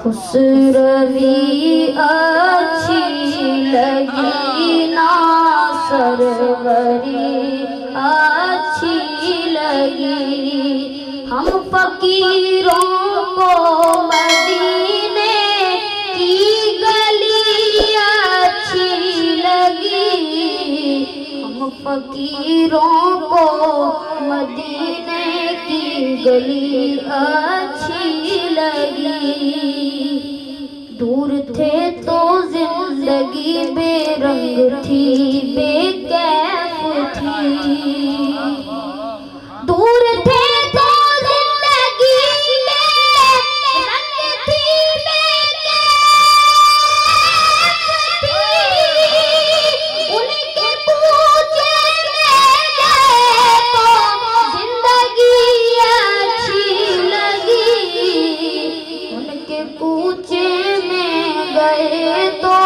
خسروی اچھی لگی نا سروری اچھی لگی، ہم فقیروں کو مدینے کی گلی اچھی لگی، ہم فقیروں کو مدینے کی گلی اچھی لگی، دور تھے تو زندگی بے رنگ تھی بے کیف تھی، دور تھے تو زندگی بے رنگ تھی بے کیف تھی، ان کے کوچے میں گئے تو زندگی اچھی لگی، ان کے کوچے گئے تو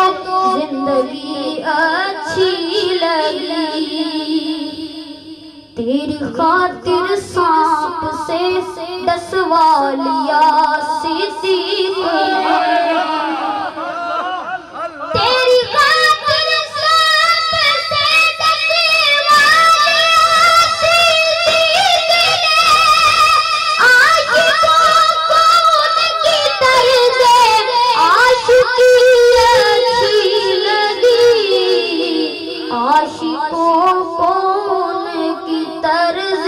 زندگی اچھی لگی، تیری خاطر سانپ سے 10 والیا صدیق نے، تیری خاطر سانپ سے 10 والیا صدیق نے، عاشقوں کو ان کی طرز عاشقی اچھی لگی، عاشقوں کو ان کی طرز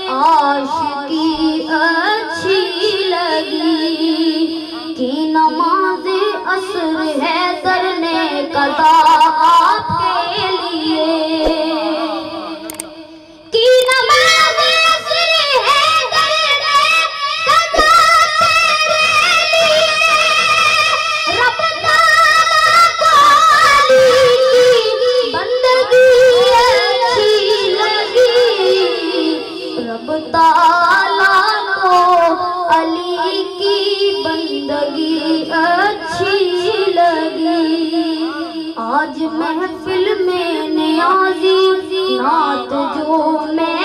عاشقی اچھی لگی، کی نماز عصر حیدر نے قضا آپ کے لیے، کی نماز عصر حیدر نے قضا تیرے لیے، رب تعالیٰ کو علی کی بندگی اچھی لگی، رب تعالیٰ کو علی کی بندگی اچھی لگی، آج محفل میں نیازی نعت جو میں